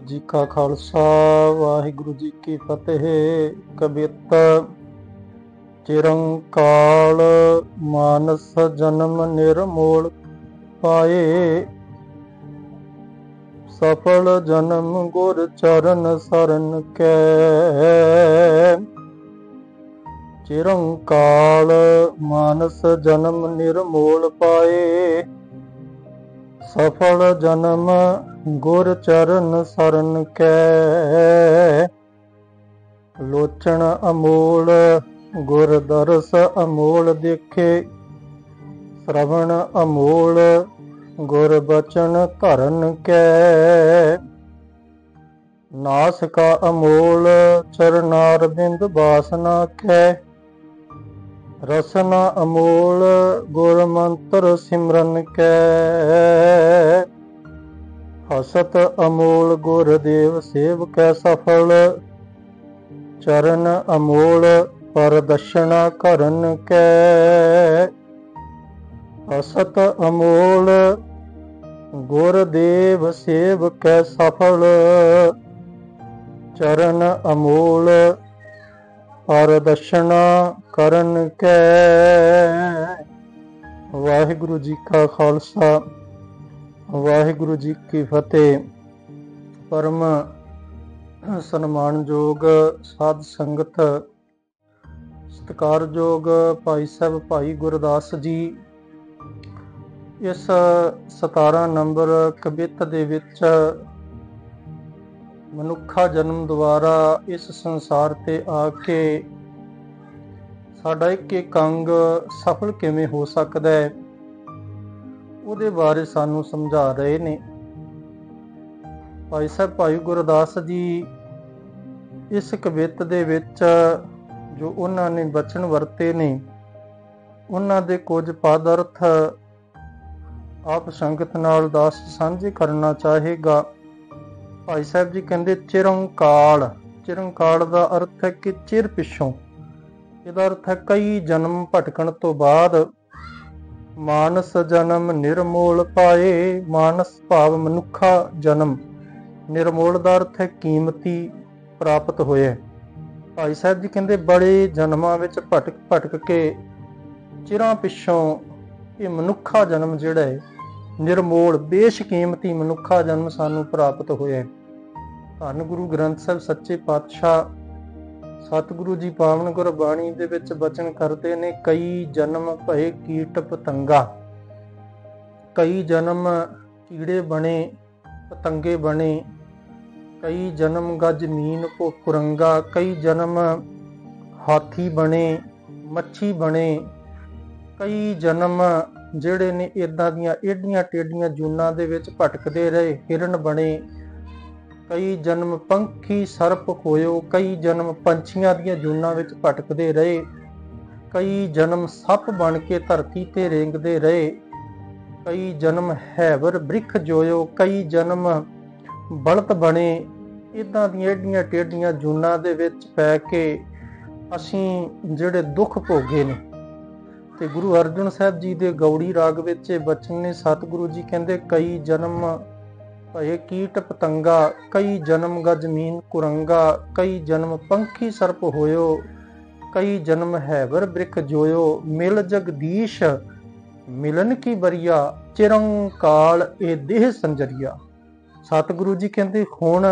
जी का खालसा वाहिगुरु जी की फतेह। कविता चिरंकाल मानस जन्म निर्मोल पाए, सफल जन्म गुर चरण सरन कै। चिरंकाल मानस जन्म निर्मोल पाए, सफल जन्म गुर चरण सरन कै। लोचन अमोल गुर दरस अमोल देखे, श्रवण अमोल गुर बचन धरन कै। नासका अमोल चरनार बिंद वासना कै, रसना अमोल गुर मंत्र सिमरन कै। हसत अमोल गुर देव सेवकै सफल, चरण अमोल परदर्शना करन कै। हसत अमोल गुर देव सेवकै सफल, चरण अमोल परदर्शना करन कै। वाहिगुरु जी का खालसा वाहिगुरु जी की फतेह। परम सन्मानयोग साध संगत, सत्कारयोग भाई साहब भाई गुरदास जी, इस 17 नंबर कविता दे विच मनुखा जन्म द्वारा इस संसार ते आके साडा एक अंग सफल किवें हो सकदा है, ਉਹਦੇ ਬਾਰੇ ਸਾਨੂੰ ਸਮਝਾ ਰਹੇ ਨੇ। ਭਾਈ ਸਾਹਿਬ ਭਾਈ ਗੁਰਦਾਸ ਜੀ ਇਸ ਕਵਿਤ ਦੇ ਵਿੱਚ ਜੋ ਉਹਨਾਂ ਨੇ ਬਚਨ ਵਰਤੇ ਨੇ, ਉਹਨਾਂ ਦੇ ਕੁਝ ਪਦ ਅਰਥ ਆਪ ਸੰਗਤ ਨਾਲ ਦਾਸ ਸਾਂਝੇ ਕਰਨਾ ਚਾਹੇਗਾ। ਭਾਈ ਸਾਹਿਬ ਜੀ ਕਹਿੰਦੇ ਚਿਰੰਕਾਲ, ਚਿਰੰਕਾਲ ਦਾ ਅਰਥ ਹੈ ਕਿ ਚਿਰ ਪਿੱਛੋਂ, ਇਹਦਾ ਅਰਥ ਹੈ ਕਈ ਜਨਮ ਭਟਕਣ ਤੋਂ ਬਾਅਦ। ਮਾਨਸ ਜਨਮ ਨਿਰਮੋਲ ਪਾਏ, ਮਾਨਸ ਭਾਵ ਮਨੁੱਖਾ ਜਨਮ, ਨਿਰਮੋਲ ਦਾ ਅਰਥ ਹੈ ਕੀਮਤੀ, ਪ੍ਰਾਪਤ ਹੋਇਆ। ਭਾਈ ਸਾਹਿਬ ਜੀ ਕਹਿੰਦੇ ਬੜੇ ਜਨਮਾਂ ਵਿੱਚ ਭਟਕ ਕੇ ਚਿਰਾਂ ਪਿੱਛੋਂ ਇਹ ਮਨੁੱਖਾ ਜਨਮ ਜਿਹੜਾ ਹੈ ਨਿਰਮੋਲ ਬੇਸ਼ਕੀਮਤੀ ਮਨੁੱਖਾ ਜਨਮ ਸਾਨੂੰ ਪ੍ਰਾਪਤ ਹੋਇਆ। ਧੰਨ ਗੁਰੂ ਗ੍ਰੰਥ ਸਾਹਿਬ ਸੱਚੇ ਪਾਤਸ਼ਾਹ ਸਤਿਗੁਰੂ ਜੀ ਪਾਵਨ ਗੁਰਬਾਣੀ ਦੇ ਵਿੱਚ ਬਚਨ ਕਰਦੇ ਨੇ, ਕਈ ਜਨਮ ਭਏ ਕੀਟ ਪਤੰਗਾ, ਕਈ ਜਨਮ ਕੀੜੇ ਬਣੇ, ਪਤੰਗੇ ਬਣੇ, ਕਈ ਜਨਮ ਗੱਜ ਮੀਨ ਕੋ ਕੁਰੰਗਾ, ਕਈ ਜਨਮ ਹਾਥੀ ਬਣੇ, ਮੱਛੀ ਬਣੇ, ਕਈ ਜਨਮ ਜਿਹੜੇ ਨੇ ਇੱਦਾਂ ਦੀਆਂ ਏਡੀਆਂ ਟੇਡੀਆਂ ਜੂਨਾਂ ਦੇ ਵਿੱਚ ਭਟਕਦੇ ਰਹੇ, ਹਿਰਨ ਬਣੇ, ਕਈ ਜਨਮ ਪੰਖੀ ਸਰਪ ਹੋਇਓ, ਕਈ ਜਨਮ ਪੰਛੀਆਂ ਦੀਆਂ ਜੂਨਾਂ ਵਿੱਚ ਭਟਕਦੇ ਰਹੇ, ਕਈ ਜਨਮ ਸੱਪ ਬਣ ਕੇ ਧਰਤੀ ਤੇ ਰੇਂਗਦੇ ਰਹੇ, ਕਈ ਜਨਮ ਹੈਵਰ ਬ੍ਰਿਖ ਜੋਇਓ, ਕਈ ਜਨਮ ਬਲਦ ਬਣੇ। ਇੱਦਾਂ ਦੀਆਂ ਏਡੀਆਂ ਟੇਡੀਆਂ ਜੂਨਾਂ ਦੇ ਵਿੱਚ ਪੈ ਕੇ ਅਸੀਂ ਜਿਹੜੇ ਦੁੱਖ ਭੋਗੇ ਨੇ। ਤੇ ਗੁਰੂ ਅਰਜਨ ਸਾਹਿਬ ਜੀ ਦੇ ਗੌੜੀ ਰਾਗ ਵਿੱਚ ਇਹ ਬਚਨ ਨੇ, ਸਤਿਗੁਰੂ ਜੀ ਕਹਿੰਦੇ ਕਈ ਜਨਮ ਭਏ ਕੀਟ ਪਤੰਗਾ, ਕਈ ਜਨਮ ਗਜਮੀਨ ਕੁਰੰਗਾ, ਕਈ ਜਨਮ ਪੰਖੀ ਸਰਪ ਹੋਇਓ, ਕਈ ਜਨਮ ਹੈਵਰ ਬ੍ਰਿਖ ਜੋਇਓ। ਮਿਲ ਜਗਦੀਸ਼ ਮਿਲਨ ਕੀ ਬਰੀਆ, ਚਿਰੰਕਾਲ ਇਹ ਦੇਹ ਸੰਜਰੀਆ। ਸਤਿਗੁਰੂ ਜੀ ਕਹਿੰਦੇ ਹੁਣ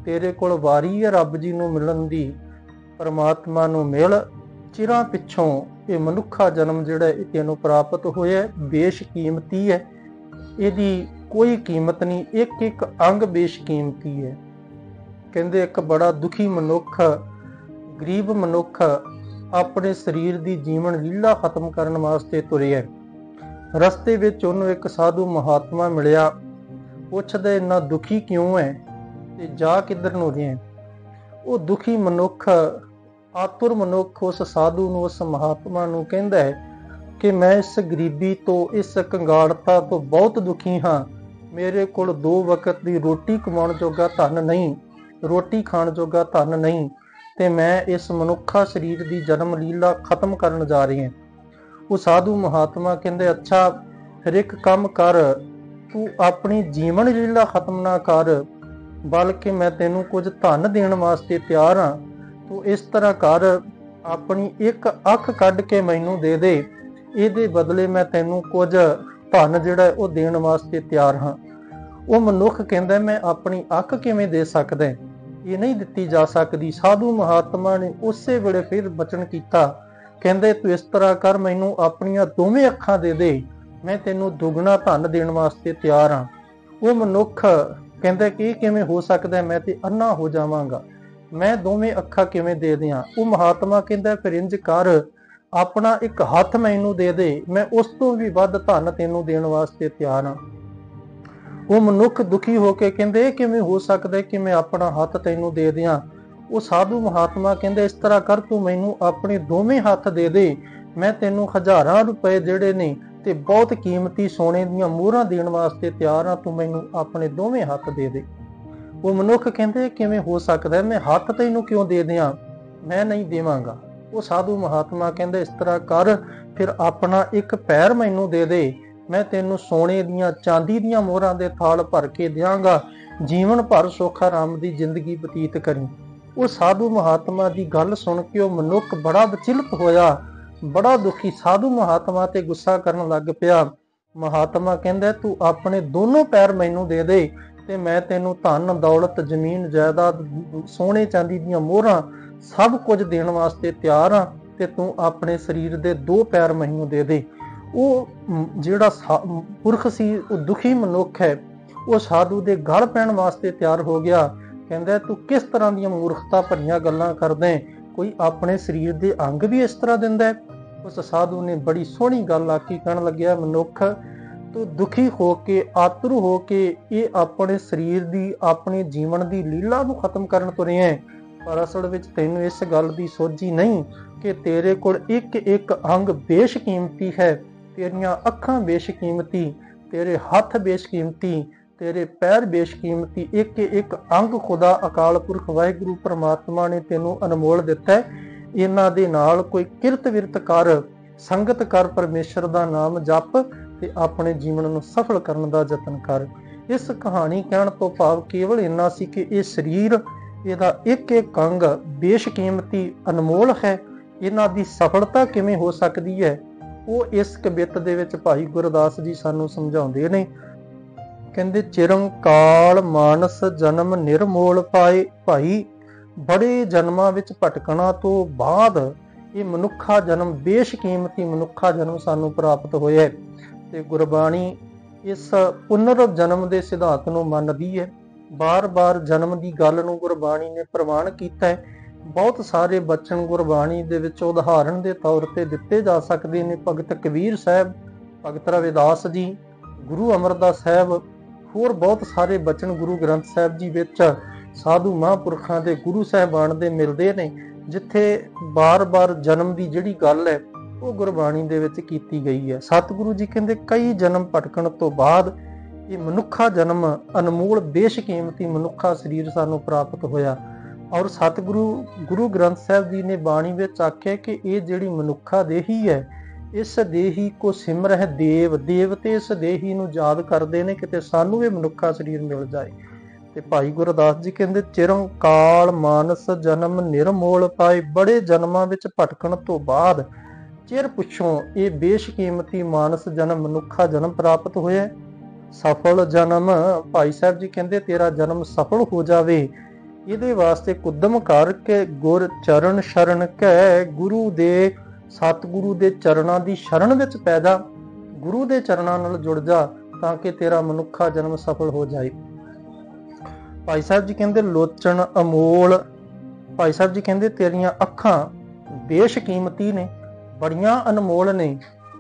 ਤੇਰੇ ਕੋਲ ਵਾਰੀ ਹੈ ਰੱਬ ਜੀ ਨੂੰ ਮਿਲਣ ਦੀ, ਪਰਮਾਤਮਾ ਨੂੰ ਮਿਲ। ਚਿਰਾਂ ਪਿੱਛੋਂ ਇਹ ਮਨੁੱਖਾ ਜਨਮ ਜਿਹੜਾ ਇਹ ਤੈਨੂੰ ਪ੍ਰਾਪਤ ਹੋਇਆ, ਬੇਸ਼ਕੀਮਤੀ ਹੈ, ਇਹਦੀ ਕੋਈ ਕੀਮਤ ਨਹੀਂ, ਇੱਕ ਇੱਕ ਅੰਗ ਬੇਸ਼ਕੀਮਤੀ ਹੈ। ਕਹਿੰਦੇ ਇੱਕ ਬੜਾ ਦੁਖੀ ਮਨੁੱਖ, ਗਰੀਬ ਮਨੁੱਖ ਆਪਣੇ ਸਰੀਰ ਦੀ ਜੀਵਨ ਲੀਲਾ ਖਤਮ ਕਰਨ ਵਾਸਤੇ ਤੁਰਿਆ। ਰਸਤੇ ਵਿੱਚ ਉਹਨੂੰ ਇੱਕ ਸਾਧੂ ਮਹਾਤਮਾ ਮਿਲਿਆ, ਪੁੱਛਦਾ ਇੰਨਾ ਦੁਖੀ ਕਿਉਂ ਹੈ ਤੇ ਜਾ ਕਿੱਧਰ ਨੂੰ ਰਿਹਾ। ਉਹ ਦੁਖੀ ਮਨੁੱਖ, ਆਤੁਰ ਮਨੁੱਖ ਉਸ ਸਾਧੂ ਨੂੰ, ਉਸ ਮਹਾਤਮਾ ਨੂੰ ਕਹਿੰਦਾ ਹੈ ਕਿ ਮੈਂ ਇਸ ਗਰੀਬੀ ਤੋਂ, ਇਸ ਕੰਗਾਲਤਾ ਤੋਂ ਬਹੁਤ ਦੁਖੀ ਹਾਂ। ਮੇਰੇ ਕੋਲ 2 ਵਕਤ ਦੀ ਰੋਟੀ ਕਮਾਉਣ ਜੋਗਾ ਧਨ ਨਹੀਂ, ਰੋਟੀ ਖਾਣ ਜੋਗਾ ਧਨ ਨਹੀਂ, ਤੇ ਮੈਂ ਇਸ ਮਨੁੱਖਾ ਸਰੀਰ ਦੀ ਜਨਮ ਲੀਲਾ ਖਤਮ ਕਰਨ ਜਾ ਰਹੀ ਹਾਂ। ਉਹ ਸਾਧੂ ਮਹਾਤਮਾ ਕਹਿੰਦੇ ਅੱਛਾ ਫਿਰ ਇੱਕ ਕੰਮ ਕਰ, ਤੂੰ ਆਪਣੀ ਜੀਵਨ ਲੀਲਾ ਖਤਮ ਨਾ ਕਰ, ਬਲਕਿ ਮੈਂ ਤੈਨੂੰ ਕੁਝ ਧਨ ਦੇਣ ਵਾਸਤੇ ਤਿਆਰ ਹਾਂ। ਤੂੰ ਇਸ ਤਰ੍ਹਾਂ ਕਰ, ਆਪਣੀ ਇੱਕ ਅੱਖ ਕੱਢ ਕੇ ਮੈਨੂੰ ਦੇ ਦੇ, ਇਹਦੇ ਬਦਲੇ ਮੈਂ ਤੈਨੂੰ ਕੁਝ ਧਨ ਜਿਹੜਾ ਉਹ ਦੇਣ ਵਾਸਤੇ ਤਿਆਰ ਹਾਂ। ਉਹ ਮਨੁੱਖ ਕਹਿੰਦਾ, ਮੈਂ ਆਪਣੀ ਅੱਖ ਕਿਵੇਂ ਦੇ ਸਕਦਾ, ਇਹ ਨਹੀਂ ਦਿੱਤੀ ਜਾ ਸਕਦੀ। ਸਾਧੂ ਮਹਾਤਮਾ ਨੇ ਉਸੇ ਵੇਲੇ ਫਿਰ ਬਚਨ ਕੀਤਾ, ਕਹਿੰਦੇ ਤੂੰ ਇਸ ਤਰ੍ਹਾਂ ਕਰ, ਮੈਨੂੰ ਆਪਣੀਆਂ ਦੋਵੇਂ ਅੱਖਾਂ ਦੇ ਦੇ, ਮੈਂ ਤੈਨੂੰ ਦੁੱਗਣਾ ਧਨ ਦੇਣ ਵਾਸਤੇ ਤਿਆਰ ਹਾਂ। ਉਹ ਮਨੁੱਖ ਕਹਿੰਦਾ ਕਿ ਇਹ ਕਿਵੇਂ ਹੋ ਸਕਦਾ, ਮੈਂ ਤੇ ਅੰਨਾ ਹੋ ਜਾਵਾਂਗਾ, ਮੈਂ ਦੋਵੇਂ ਅੱਖਾਂ ਕਿਵੇਂ ਦੇ ਦਿਆਂ। ਉਹ ਮਹਾਤਮਾ ਕਹਿੰਦਾ ਫਿਰ ਇੰਜ ਕਰ, ਆਪਣਾ ਇੱਕ ਹੱਥ ਮੈਨੂੰ ਦੇ ਦੇ, ਮੈਂ ਉਸ ਤੋਂ ਵੀ ਵੱਧ ਧਨ ਤੈਨੂੰ ਦੇਣ ਵਾਸਤੇ ਤਿਆਰ ਹਾਂ। ਉਹ ਮਨੁੱਖ ਦੁਖੀ ਹੋ ਕੇ ਕਹਿੰਦੇ ਇਹ ਕਿਵੇਂ ਹੋ ਸਕਦਾ ਕਿ ਮੈਂ ਆਪਣਾ ਹੱਥ ਤੈਨੂੰ ਦੇ ਦਿਆਂ। ਉਹ ਸਾਧੂ ਮਹਾਤਮਾ ਕਹਿੰਦੇ ਇਸ ਤਰ੍ਹਾਂ ਕਰ, ਤੂੰ ਮੈਨੂੰ ਆਪਣੇ ਦੋਵੇਂ ਹੱਥ ਦੇ ਦੇ, ਮੈਂ ਤੈਨੂੰ ਹਜ਼ਾਰਾਂ ਰੁਪਏ ਜਿਹੜੇ ਨੇ ਤੇ ਬਹੁਤ ਕੀਮਤੀ ਸੋਨੇ ਦੀਆਂ ਮੋਹਰਾਂ ਦੇਣ ਵਾਸਤੇ ਤਿਆਰ ਹਾਂ, ਤੂੰ ਮੈਨੂੰ ਆਪਣੇ ਦੋਵੇਂ ਹੱਥ ਦੇ ਦੇ। ਉਹ ਮਨੁੱਖ ਕਹਿੰਦੇ ਕਿਵੇਂ ਹੋ ਸਕਦਾ, ਮੈਂ ਹੱਥ ਤੈਨੂੰ ਕਿਉਂ ਦੇ ਦਿਆਂ, ਮੈਂ ਨਹੀਂ ਦੇਵਾਂਗਾ। ਉਹ ਸਾਧੂ ਮਹਾਤਮਾ ਕਹਿੰਦੇ ਇਸ ਤਰ੍ਹਾਂ ਕਰ, ਫਿਰ ਆਪਣਾ ਇੱਕ ਪੈਰ ਮੈਨੂੰ ਦੇ ਦੇ, ਮੈਂ ਤੈਨੂੰ ਸੋਨੇ ਦੀਆਂ ਚਾਂਦੀ ਦੀਆਂ ਮੋਹਰਾਂ ਦੇ ਥਾਲ ਭਰ ਕੇ ਦਿਆਂਗਾ, ਜੀਵਨ ਭਰ ਸੁੱਖ ਆਰਾਮ ਦੀ ਜ਼ਿੰਦਗੀ ਬਤੀਤ ਕਰੀ। ਉਹ ਸਾਧੂ ਮਹਾਤਮਾ ਦੀ ਗੱਲ ਸੁਣ ਕੇ ਉਹ ਮਨੁੱਖ ਬੜਾ ਵਿਚਲਿਤ ਹੋਇਆ, ਬੜਾ ਦੁਖੀ, ਸਾਧੂ ਮਹਾਤਮਾ ਤੇ ਗੁੱਸਾ ਕਰਨ ਲੱਗ ਪਿਆ। ਮਹਾਤਮਾ ਕਹਿੰਦਾ ਤੂੰ ਆਪਣੇ ਦੋਨੋਂ ਪੈਰ ਮੈਨੂੰ ਦੇ ਦੇ ਤੇ ਮੈਂ ਤੈਨੂੰ ਧਨ ਦੌਲਤ ਜ਼ਮੀਨ ਜਾਇਦਾਦ ਸੋਨੇ ਚਾਂਦੀ ਦੀਆਂ ਮੋਹਰਾਂ ਸਭ ਕੁਝ ਦੇਣ ਵਾਸਤੇ ਤਿਆਰ ਹਾਂ, ਤੇ ਤੂੰ ਆਪਣੇ ਸਰੀਰ ਦੇ ਦੋ ਪੈਰ ਮੈਨੂੰ ਦੇ ਦੇ। ਉਹ ਜਿਹੜਾ ਪੁਰਖ ਸੀ, ਉਹ ਦੁਖੀ ਮਨੁੱਖ ਹੈ, ਉਹ ਸਾਧੂ ਦੇ ਗਲ ਪੈਣ ਵਾਸਤੇ ਤਿਆਰ ਹੋ ਗਿਆ। ਕਹਿੰਦਾ ਤੂੰ ਕਿਸ ਤਰ੍ਹਾਂ ਦੀਆਂ ਮੂਰਖਤਾ ਭਰੀਆਂ ਗੱਲਾਂ ਕਰਦਾ, ਕੋਈ ਆਪਣੇ ਸਰੀਰ ਦੇ ਅੰਗ ਵੀ ਇਸ ਤਰ੍ਹਾਂ ਦਿੰਦਾ ਹੈ। ਉਸ ਸਾਧੂ ਨੇ ਬੜੀ ਸੋਹਣੀ ਗੱਲ ਆਖੀ, ਕਹਿਣ ਲੱਗਿਆ ਮਨੁੱਖ ਤੂੰ ਦੁਖੀ ਹੋ ਕੇ ਆਤਰੂ ਹੋ ਕੇ ਇਹ ਆਪਣੇ ਸਰੀਰ ਦੀ ਆਪਣੇ ਜੀਵਨ ਦੀ ਲੀਲਾ ਨੂੰ ਖਤਮ ਕਰਨ ਤੁਰਿਆ ਹੈ, ਪਰ ਅਸਲ ਵਿੱਚ ਤੈਨੂੰ ਇਸ ਗੱਲ ਦੀ ਸੋਝੀ ਨਹੀਂ ਕਿ ਤੇਰੇ ਕੋਲ ਇੱਕ ਇੱਕ ਅੰਗ ਬੇਸ਼ਕੀਮਤੀ ਹੈ, ਤੇਰੀਆਂ ਅੱਖਾਂ ਬੇਸ਼ਕੀਮਤੀ, ਤੇਰੇ ਹੱਥ ਬੇਸ਼ਕੀਮਤੀ, ਤੇਰੇ ਪੈਰ ਬੇਸ਼ਕੀਮਤੀ, ਇੱਕ ਇੱਕ ਅੰਗ ਖੁਦਾ ਅਕਾਲ ਪੁਰਖ ਵਾਹਿਗੁਰੂ ਪਰਮਾਤਮਾ ਨੇ ਤੈਨੂੰ ਅਨਮੋਲ ਦਿੱਤਾ ਹੈ। ਇਹਨਾਂ ਦੇ ਨਾਲ ਕੋਈ ਕਿਰਤ ਵਿਰਤ ਕਰ, ਸੰਗਤ ਕਰ, ਪਰਮੇਸ਼ਰ ਦਾ ਨਾਮ ਜਪ ਤੇ ਆਪਣੇ ਜੀਵਨ ਨੂੰ ਸਫਲ ਕਰਨ ਦਾ ਯਤਨ ਕਰ। ਇਸ ਕਹਾਣੀ ਕਹਿਣ ਤੋਂ ਭਾਵ ਕੇਵਲ ਇੰਨਾ ਸੀ ਕਿ ਇਹ ਸਰੀਰ, ਇਹਦਾ ਇੱਕ ਇੱਕ ਅੰਗ ਬੇਸ਼ਕੀਮਤੀ ਅਨਮੋਲ ਹੈ, ਇਹਨਾਂ ਦੀ ਸਫਲਤਾ ਕਿਵੇਂ ਹੋ ਸਕਦੀ ਹੈ, ਉਹ ਇਸ ਕਵਿਤ ਦੇ ਵਿੱਚ ਭਾਈ ਗੁਰਦਾਸ ਜੀ ਸਾਨੂੰ ਸਮਝਾਉਂਦੇ ਨੇ। ਕਹਿੰਦੇ ਚਿਰੰਕਾਲ ਮਾਨਸ ਜਨਮ ਨਿਰਮੋਲ ਪਾਏ, ਭਾਈ ਬੜੇ ਜਨਮਾਂ ਵਿੱਚ ਭਟਕਣਾ ਤੋਂ ਬਾਅਦ ਇਹ ਮਨੁੱਖਾ ਜਨਮ, ਬੇਸ਼ਕੀਮਤੀ ਮਨੁੱਖਾ ਜਨਮ ਸਾਨੂੰ ਪ੍ਰਾਪਤ ਹੋਇਆ ਤੇ ਗੁਰਬਾਣੀ ਇਸ ਪੁਨਰ ਜਨਮ ਦੇ ਸਿਧਾਂਤ ਨੂੰ ਮੰਨਦੀ ਹੈ। ਬਾਰ-ਬਾਰ ਜਨਮ ਦੀ ਗੱਲ ਨੂੰ ਗੁਰਬਾਣੀ ਨੇ ਪ੍ਰਵਾਨ ਕੀਤਾ ਹੈ। ਬਹੁਤ ਸਾਰੇ ਬਚਨ ਗੁਰਬਾਣੀ ਦੇ ਵਿੱਚ ਉਦਾਹਰਣ ਦੇ ਤੌਰ ਤੇ ਦਿੱਤੇ ਜਾ ਸਕਦੇ ਨੇ। ਭਗਤ ਕਬੀਰ ਸਾਹਿਬ, ਭਗਤ ਰਵਿਦਾਸ ਜੀ, ਗੁਰੂ ਅਮਰਦਾਸ ਸਾਹਿਬ, ਹੋਰ ਬਹੁਤ ਸਾਰੇ ਬਚਨ ਗੁਰੂ ਗ੍ਰੰਥ ਸਾਹਿਬ ਜੀ ਵਿੱਚ ਸਾਧੂ ਮਹਾਂਪੁਰਖਾਂ ਦੇ, ਗੁਰੂ ਸਾਹਿਬਾਨ ਦੇ ਮਿਲਦੇ ਨੇ, ਜਿੱਥੇ ਬਾਰ-ਬਾਰ ਜਨਮ ਦੀ ਜਿਹੜੀ ਗੱਲ ਹੈ ਉਹ ਗੁਰਬਾਣੀ ਦੇ ਵਿੱਚ ਕੀਤੀ ਗਈ ਹੈ। ਸਤਿਗੁਰੂ ਜੀ ਕਹਿੰਦੇ ਕਈ ਜਨਮ ਭਟਕਣ ਤੋਂ ਬਾਅਦ ਇਹ ਮਨੁੱਖਾ ਜਨਮ, ਅਨਮੋਲ ਬੇਸ਼ਕੀਮਤੀ ਮਨੁੱਖਾ ਸਰੀਰ ਸਾਨੂੰ ਪ੍ਰਾਪਤ ਹੋਇਆ। ਔਰ ਸਤਿਗੁਰੂ ਗੁਰੂ ਗ੍ਰੰਥ ਸਾਹਿਬ ਜੀ ਨੇ ਬਾਣੀ ਵਿੱਚ ਆਖਿਆ ਕਿ ਇਹ ਜਿਹੜੀ ਮਨੁੱਖਾ ਦੇਹੀ ਹੈ, ਇਸ ਦੇਹੀ ਕੋ ਸਿਮਰਹਿ ਦੇਵ, ਦੇਵਤੇ ਇਸ ਦੇਹੀ ਨੂੰ ਯਾਦ ਕਰਦੇ ਨੇ, ਕਿਤੇ ਸਾਨੂੰ ਇਹ ਮਨੁੱਖਾ ਸਰੀਰ ਮਿਲ ਜਾਏ। ਤੇ ਭਾਈ ਗੁਰਦਾਸ ਜੀ ਕਹਿੰਦੇ ਚਿਰੰਕਾਲ ਮਾਨਸ ਜਨਮ ਨਿਰਮੋਲ ਪਾਏ, ਬੜੇ ਜਨਮਾਂ ਵਿੱਚ ਭਟਕਣ ਤੋਂ ਬਾਅਦ ਚਿਰ ਪਿੱਛੋਂ ਇਹ ਬੇਸ਼ਕੀਮਤੀ ਮਾਨਸ ਜਨਮ, ਮਨੁੱਖਾ ਜਨਮ ਪ੍ਰਾਪਤ ਹੋਇਆ। ਸਫਲ ਜਨਮ, ਭਾਈ ਸਾਹਿਬ ਜੀ ਕਹਿੰਦੇ ਤੇਰਾ ਜਨਮ ਸਫਲ ਹੋ ਜਾਵੇ, ਇਹਦੇ ਵਾਸਤੇ ਕੁਦਮ ਕਰਕੇ ਗੁਰ ਚਰਨ ਸ਼ਰਨ ਕਹਿ, ਗੁਰੂ ਦੇ, ਸਤਿਗੁਰੂ ਦੇ ਚਰਨਾਂ ਦੀ ਸ਼ਰਨ ਵਿੱਚ ਪੈ ਜਾ, ਗੁਰੂ ਦੇ ਚਰਨਾਂ ਨਾਲ ਜੁੜ ਜਾ ਤਾਂ ਕਿ ਤੇਰਾ ਮਨੁੱਖਾ ਜਨਮ ਸਫਲ ਹੋ ਜਾਏ। ਭਾਈ ਸਾਹਿਬ ਜੀ ਕਹਿੰਦੇ ਲੋਚਨ ਅਮੋਲ, ਭਾਈ ਸਾਹਿਬ ਜੀ ਕਹਿੰਦੇ ਤੇਰੀਆਂ ਅੱਖਾਂ ਬੇਸ਼ਕੀਮਤੀ ਨੇ, ਬੜੀਆਂ ਅਨਮੋਲ ਨੇ,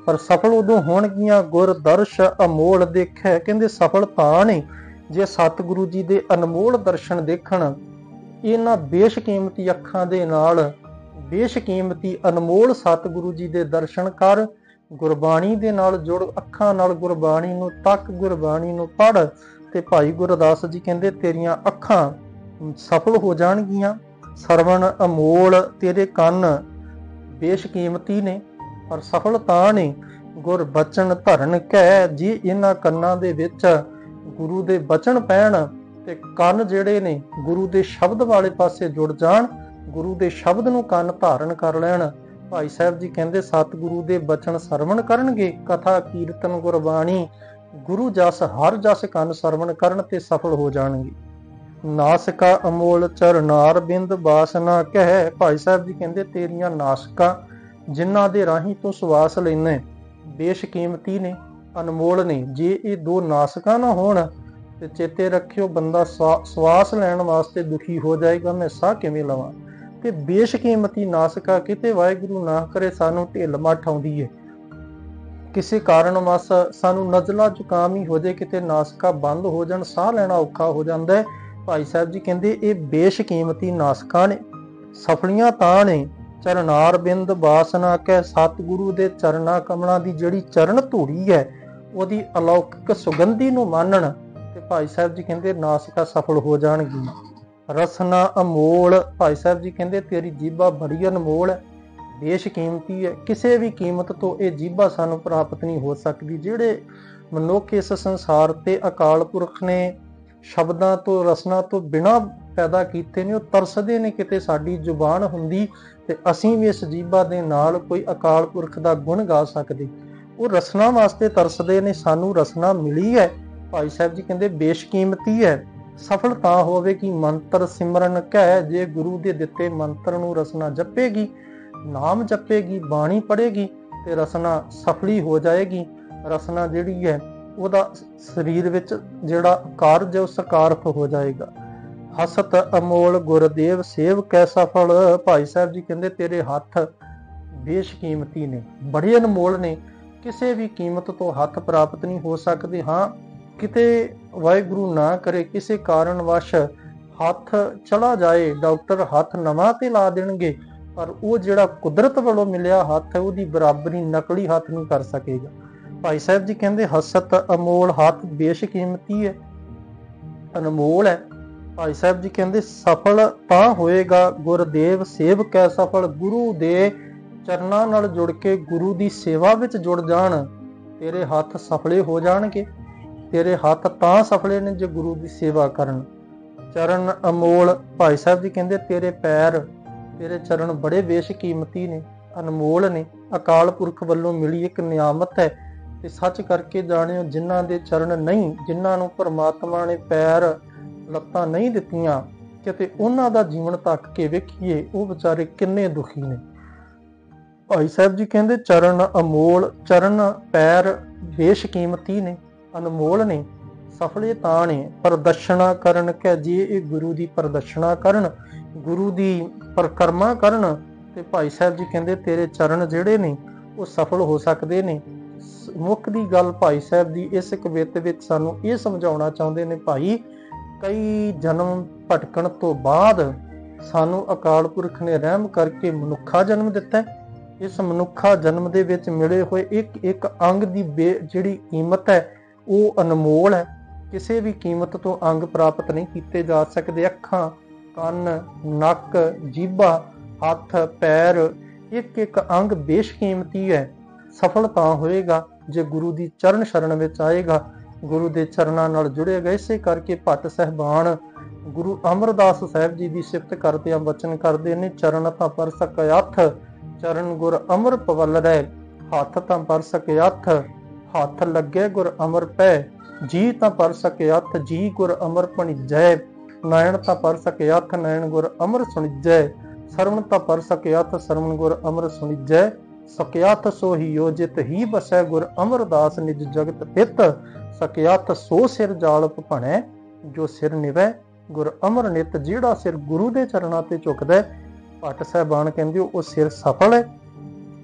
ਪਰ ਸਫਲ ਉਦੋਂ ਹੋਣਗੀਆਂ ਗੁਰ ਦਰਸ਼ ਅਮੋਲ ਦੇਖੈ। ਕਹਿੰਦੇ ਸਫਲ ਤਾਂ ਨੇ ਜੇ ਸਤਿਗੁਰੂ ਜੀ ਦੇ ਅਨਮੋਲ ਦਰਸ਼ਨ ਦੇਖਣ। ਇਹਨਾਂ ਬੇਸ਼ਕੀਮਤੀ ਅੱਖਾਂ ਦੇ ਨਾਲ ਬੇਸ਼ਕੀਮਤੀ ਅਨਮੋਲ ਸਤਿਗੁਰੂ ਜੀ ਦੇ ਦਰਸ਼ਨ ਕਰ, ਗੁਰਬਾਣੀ ਦੇ ਨਾਲ ਜੁੜ, ਅੱਖਾਂ ਨਾਲ ਗੁਰਬਾਣੀ ਨੂੰ ਤੱਕ, ਗੁਰਬਾਣੀ ਨੂੰ ਪੜ੍ਹ, ਤੇ ਭਾਈ ਗੁਰਦਾਸ ਜੀ ਕਹਿੰਦੇ ਤੇਰੀਆਂ ਅੱਖਾਂ ਸਫਲ ਹੋ ਜਾਣਗੀਆਂ। ਸਰਵਣ ਅਮੋਲ, ਤੇਰੇ ਕੰਨ ਬੇਸ਼ਕੀਮਤੀ ਨੇ ਪਰ ਸਫਲ ਤਾਂ ਨੇ ਗੁਰ ਬਚਨ ਧਰਨ ਕਹਿ, ਜੇ ਇਹਨਾਂ ਕੰਨਾਂ ਦੇ ਵਿੱਚ ਗੁਰੂ ਦੇ ਬਚਨ ਪੈਣ ਤੇ ਕੰਨ ਜਿਹੜੇ ਨੇ ਗੁਰੂ ਦੇ ਸ਼ਬਦ ਵਾਲੇ ਪਾਸੇ ਜੁੜ ਜਾਣ, ਗੁਰੂ ਦੇ ਸ਼ਬਦ ਨੂੰ ਕੰਨ ਧਾਰਨ ਕਰ ਲੈਣ। ਭਾਈ ਸਾਹਿਬ ਜੀ ਕਹਿੰਦੇ ਸਤਿਗੁਰੂ ਦੇ ਬਚਨ ਸਰਵਣ ਕਰਨਗੇ, ਕਥਾ ਕੀਰਤਨ ਗੁਰਬਾਣੀ ਗੁਰੂ ਜਸ ਹਰ ਜਸ ਕੰਨ ਸਰਵਣ ਕਰਨ ਤੇ ਸਫਲ ਹੋ ਜਾਣਗੇ। ਨਾਸਿਕਾ ਅਮੋਲ ਚਰਨਾਰ ਬਿੰਦ ਬਾਸਨਾ ਕਹਿ। ਭਾਈ ਸਾਹਿਬ ਜੀ ਕਹਿੰਦੇ ਤੇਰੀਆਂ ਨਾਸਿਕਾ ਜਿਨ੍ਹਾਂ ਦੇ ਰਾਹੀਂ ਤੋਂ ਸਵਾਸ ਲੈਣਾ ਬੇਸ਼ਕੀਮਤੀ ਨੇ, ਅਨਮੋਲ ਨੇ। ਜੇ ਇਹ ਦੋ ਨਾਸਿਕਾ ਨਾ ਹੋਣ ਤੇ ਚੇਤੇ ਰੱਖਿਓ ਬੰਦਾ ਸਵਾਸ ਲੈਣ ਵਾਸਤੇ ਦੁਖੀ ਹੋ ਜਾਏਗਾ, ਮੈਂ ਸਾਹ ਕਿਵੇਂ ਲਵਾਂ। ਤੇ ਬੇਸ਼ਕੀਮਤੀ ਨਾਸਿਕਾ ਕਿਤੇ ਵਾਹਿਗੁਰੂ ਨਾ ਕਰੇ ਸਾਨੂੰ ਢਿੱਲ ਮੱਠ ਆਉਂਦੀ ਹੈ, ਕਿਸੇ ਕਾਰਨ ਵਸ ਸਾਨੂੰ ਨਜ਼ਲਾ ਜ਼ੁਕਾਮ ਹੀ ਹੋ ਜਾਏ, ਕਿਤੇ ਨਾਸਿਕਾ ਬੰਦ ਹੋ ਜਾਣ, ਸਾਹ ਲੈਣਾ ਔਖਾ ਹੋ ਜਾਂਦਾ ਹੈ। ਭਾਈ ਸਾਹਿਬ ਜੀ ਕਹਿੰਦੇ ਇਹ ਬੇਸ਼ਕੀਮਤੀ ਨਾਸਿਕਾ ਨੇ, ਸਫਲੀਆਂ ਤਾਂ ਨੇ। ਚਰਨਾਰ ਬਿੰਦ ਬਾਸਨਾ ਕਹਿ, ਸਤਿਗੁਰੂ ਦੇ ਚਰਨਾ ਕਮਲਾਂ ਦੀ ਜਿਹੜੀ ਚਰਨ ਧੂੜੀ ਹੈ ਉਹਦੀ ਅਲੌਕਿਕ ਸੁਗੰਧੀ ਨੂੰ ਮਾਨਣ ਤੇ ਭਾਈ ਸਾਹਿਬ ਜੀ ਕਹਿੰਦੇ ਨਾਸਿਕਾ ਸਫਲ ਹੋ ਜਾਣਗੀ। ਰਸਨਾ ਅਮੋਲ। ਭਾਈ ਸਾਹਿਬ ਜੀ ਕਹਿੰਦੇ ਤੇਰੀ ਜੀਭਾ ਬੜੀ ਅਨਮੋਲ ਹੈ, ਬੇਸ਼ਕੀਮਤੀ ਹੈ, ਕਿਸੇ ਵੀ ਕੀਮਤ ਤੋਂ ਇਹ ਜੀਭਾ ਸਾਨੂੰ ਪ੍ਰਾਪਤ ਨਹੀਂ ਹੋ ਸਕਦੀ। ਜਿਹੜੇ ਮਨੁੱਖ ਇਸ ਸੰਸਾਰ ਤੇ ਅਕਾਲ ਪੁਰਖ ਨੇ ਸ਼ਬਦਾਂ ਤੋਂ ਰਸਨਾ ਤੋਂ ਬਿਨਾਂ ਪੈਦਾ ਕੀਤੇ ਨੇ, ਉਹ ਤਰਸਦੇ ਨੇ ਕਿਤੇ ਸਾਡੀ ਜ਼ੁਬਾਨ ਹੁੰਦੀ ਤੇ ਅਸੀਂ ਵੀ ਇਸ ਜੀਭਾ ਦੇ ਨਾਲ ਕੋਈ ਅਕਾਲ ਪੁਰਖ ਦਾ ਗੁਣ ਗਾ ਸਕਦੇ। ਉਹ ਰਸਨਾ ਵਾਸਤੇ ਤਰਸਦੇ ਨੇ, ਸਾਨੂੰ ਰਸਨਾ ਮਿਲੀ ਹੈ। ਭਾਈ ਸਾਹਿਬ ਜੀ ਕਹਿੰਦੇ ਬੇਸ਼ਕੀਮਤੀ ਹੈ, ਸਫਲ ਤਾਂ ਹੋਵੇਗੀ ਮੰਤਰ ਸਿਮਰਨ ਕਹਿ। ਜੇ ਗੁਰੂ ਦੇ ਦਿੱਤੇ ਮੰਤਰ ਨੂੰ ਰਸਨਾ ਜਪੇਗੀ, ਨਾਮ ਜਪੇਗੀ, ਬਾਣੀ ਪੜ੍ਹੇਗੀ ਤੇ ਰਸਨਾ ਸਫਲੀ ਹੋ ਜਾਏਗੀ। ਰਸਨਾ ਜਿਹੜੀ ਹੈ ਉਹਦਾ ਸਰੀਰ ਵਿੱਚ ਜਿਹੜਾ ਕਾਰਜ ਉਹ ਸਕਾਰਥ ਹੋ ਜਾਏਗਾ। ਹਸਤ ਅਮੋਲ ਗੁਰਦੇਵ ਸੇਵ ਕੈ ਸਫਲ। ਭਾਈ ਸਾਹਿਬ ਜੀ ਕਹਿੰਦੇ ਤੇਰੇ ਹੱਥ ਬੇਸ਼ਕੀਮਤੀ ਨੇ, ਬੜੇ ਅਨਮੋਲ ਨੇ, ਕਿਸੇ ਵੀ ਕੀਮਤ ਤੋਂ ਹੱਥ ਪ੍ਰਾਪਤ ਨਹੀਂ ਹੋ ਸਕਦੇ। ਹਾਂ ਕਿਤੇ ਵਾਹਿਗੁਰੂ ਨਾ ਕਰੇ ਕਿਸੇ ਕਾਰਨ ਵਸ਼ ਹੱਥ ਚਲਾ ਜਾਏ, ਡਾਕਟਰ ਹੱਥ ਨਵਾਂ ਤੇ ਲਾ ਦੇਣਗੇ, ਪਰ ਉਹ ਜਿਹੜਾ ਕੁਦਰਤ ਵੱਲੋਂ ਮਿਲਿਆ ਹੱਥ ਹੈ ਉਹਦੀ ਬਰਾਬਰੀ ਨਕਲੀ ਹੱਥ ਨਹੀਂ ਕਰ ਸਕੇਗਾ। ਭਾਈ ਸਾਹਿਬ ਜੀ ਕਹਿੰਦੇ ਹਸਤ ਅਮੋਲ, ਹੱਥ ਬੇਸ਼ਕੀਮਤੀ ਹੈ, ਅਨਮੋਲ ਹੈ। ਭਾਈ ਸਾਹਿਬ ਜੀ ਕਹਿੰਦੇ ਸਫਲ ਤਾਂ ਹੋਏਗਾ ਗੁਰਦੇਵ ਸੇਵਕ ਹੈ ਸਫਲ। ਗੁਰੂ ਦੇ ਚਰਨਾਂ ਨਾਲ ਜੁੜ ਕੇ ਗੁਰੂ ਦੀ ਸੇਵਾ ਵਿੱਚ ਜੁੜ ਜਾਣ, ਤੇਰੇ ਹੱਥ ਸਫਲੇ ਹੋ ਜਾਣਗੇ। ਤੇਰੇ ਹੱਥ ਤਾਂ ਸਫਲੇ ਨੇ ਜੇ ਗੁਰੂ ਦੀ ਸੇਵਾ ਕਰਨ। ਚਰਨ ਅਮੋਲ। ਭਾਈ ਸਾਹਿਬ ਜੀ ਕਹਿੰਦੇ ਤੇਰੇ ਪੈਰ, ਤੇਰੇ ਚਰਨ ਬੜੇ ਬੇਸ਼ਕੀਮਤੀ ਨੇ, ਅਨਮੋਲ ਨੇ, ਅਕਾਲ ਪੁਰਖ ਵੱਲੋਂ ਮਿਲੀ ਇੱਕ ਨਿਆਮਤ ਹੈ। ਤੇ ਸੱਚ ਕਰਕੇ ਜਾਣਿਓ ਜਿਨ੍ਹਾਂ ਦੇ ਚਰਨ ਨਹੀਂ, ਜਿਨ੍ਹਾਂ ਨੂੰ ਪਰਮਾਤਮਾ ਨੇ ਪੈਰ ਲੱਤਾਂ ਨਹੀਂ ਦਿੱਤੀਆਂ, ਕਿਤੇ ਉਹਨਾਂ ਦਾ ਜੀਵਨ ਤੱਕ ਕੇ ਵੇਖੀਏ ਉਹ ਵਿਚਾਰੇ ਕਿੰਨੇ ਦੁਖੀ ਨੇ। ਭਾਈ ਸਾਹਿਬ ਜੀ ਕਹਿੰਦੇ ਚਰਨ ਅਮੋਲ, ਚਰਨ ਪੈਰ ਬੇਸ਼ਕੀਮਤੀ ਨੇ, ਅਨਮੋਲ ਨੇ, ਸਫਲੇ ਤਾਂ ਨੇ। ਪ੍ਰਦਰਸ਼ਨਾ ਕਰਨ ਕਹਿ, ਜੇ ਇਹ ਗੁਰੂ ਦੀ ਪ੍ਰਦਰਸ਼ਨਾ ਕਰਨ, ਗੁਰੂ ਦੀ ਪਰਿਕਰਮਾ ਕਰਨ ਤੇ ਭਾਈ ਸਾਹਿਬ ਜੀ ਕਹਿੰਦੇ ਤੇਰੇ ਚਰਨ ਜਿਹੜੇ ਨੇ ਉਹ ਸਫਲ ਹੋ ਸਕਦੇ ਨੇ। ਮੁੱਖ ਦੀ ਗੱਲ ਭਾਈ ਸਾਹਿਬ ਦੀ ਇਸ ਕਵਿਤ ਵਿੱਚ ਸਾਨੂੰ ਇਹ ਸਮਝਾਉਣਾ ਚਾਹੁੰਦੇ ਨੇ, ਭਾਈ ਕਈ ਜਨਮ ਭਟਕਣ ਤੋਂ ਬਾਅਦ ਸਾਨੂੰ ਅਕਾਲ ਪੁਰਖ ਨੇ ਰਹਿਮ ਕਰਕੇ ਮਨੁੱਖਾ ਜਨਮ ਦਿੱਤਾ ਹੈ। ਇਸ ਮਨੁੱਖਾ ਜਨਮ ਦੇ ਵਿੱਚ ਮਿਲੇ ਹੋਏ ਇੱਕ ਇੱਕ ਅੰਗ ਦੀ ਜਿਹੜੀ ਕੀਮਤ ਹੈ ਉਹ ਅਨਮੋਲ ਹੈ। ਕਿਸੇ ਵੀ ਕੀਮਤ ਤੋਂ ਅੰਗ ਪ੍ਰਾਪਤ ਨਹੀਂ ਕੀਤੇ ਜਾ ਸਕਦੇ। ਅੱਖਾਂ, ਕੰਨ, ਨੱਕ, ਜੀਭਾ, ਹੱਥ, ਪੈਰ, ਇੱਕ ਇੱਕ ਅੰਗ ਬੇਸ਼ਕੀਮਤੀ ਹੈ। ਸਫਲ ਤਾਂ ਹੋਏਗਾ ਜੇ ਗੁਰੂ ਦੀ ਚਰਨ ਸ਼ਰਨ ਵਿੱਚ ਆਏਗਾ, ਗੁਰੂ ਦੇ ਚਰਨਾਂ ਨਾਲ ਜੁੜੇਗਾ। ਇਸੇ ਕਰਕੇ ਭੱਟ ਸਾਹਿਬਾਨ ਗੁਰੂ ਅਮਰਦਾਸ ਸਾਹਿਬ ਜੀ ਦੀ ਸਿਫਤ ਕਰਦਿਆਂ ਬਚਨ ਕਰਦੇ ਨੇ, ਚਰਨ ਤਾਂ ਪਰ ਸਕੈ ਹੱਥ, ਚਰਨ ਗੁਰ ਅਮਰ ਪਵਲਰੈ। ਹੱਥ ਤਾਂ ਪਰ ਸਕੈ ਹੱਥ, ਹੱਥ ਲੱਗੇ ਗੁਰ ਅਮਰ ਪੈ। ਜੀ ਤਾਂ ਪਰ ਸਕੈ ਹੱਥ, ਜੀ ਗੁਰ ਅਮਰ ਭਣੀਜੈ। ਨੈਣ ਤਾਂ ਪਰ ਸਕੈ ਹੱਥ, ਨੈਣ ਗੁਰ ਅਮਰ ਸੁਣੀਜੈ। ਸਰਵਣ ਤਾਂ ਪਰ ਸਕੈ ਹੱਥ, ਸਰਵਣ ਗੁਰ ਅਮਰ ਸੁਣੀਜੈ। ਸਕਿਆਥ ਸੋ ਹੀ ਯੋਜਿਤ ਹੀ ਬਸੈ, ਗੁਰ ਅਮਰਦਾਸ ਨਿਜ ਜਗਤ ਪਿਤ। ਸਕਿਆਥ ਸੋ ਸਿਰ ਜਾਲਪ ਭਣੈ, ਜੋ ਸਿਰ ਨਿਵੈ ਗੁਰ ਅਮਰ ਨਿਤ। ਜਿਹੜਾ ਸਿਰ ਗੁਰੂ ਦੇ ਚਰਨਾਂ ਤੇ ਝੁਕਦਾ, ਭੱਟ ਸਾਹਿਬਾਨ ਕਹਿੰਦੇ ਉਹ ਸਿਰ ਸਫਲ ਹੈ।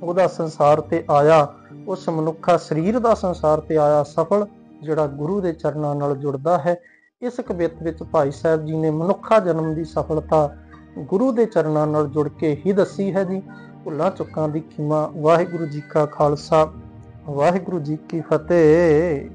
ਉਹਦਾ ਸੰਸਾਰ ਤੇ ਆਇਆ, ਉਸ ਮਨੁੱਖਾ ਸਰੀਰ ਦਾ ਸੰਸਾਰ ਤੇ ਆਇਆ ਸਫਲ, ਜਿਹੜਾ ਗੁਰੂ ਦੇ ਚਰਨਾਂ ਨਾਲ ਜੁੜਦਾ ਹੈ। ਇਸ ਕਵਿਤ ਵਿੱਚ ਭਾਈ ਸਾਹਿਬ ਜੀ ਨੇ ਮਨੁੱਖਾ ਜਨਮ ਦੀ ਸਫਲਤਾ ਗੁਰੂ ਦੇ ਚਰਨਾਂ ਨਾਲ ਜੁੜ ਕੇ ਹੀ ਦੱਸੀ ਹੈ ਜੀ। ਭੁੱਲਾਂ ਚੁੱਕਾਂ ਦੀ ਖਿਮਾ। ਵਾਹਿਗੁਰੂ ਜੀ ਕਾ ਖਾਲਸਾ, ਵਾਹਿਗੁਰੂ ਜੀ ਕੀ ਫਤਿਹ।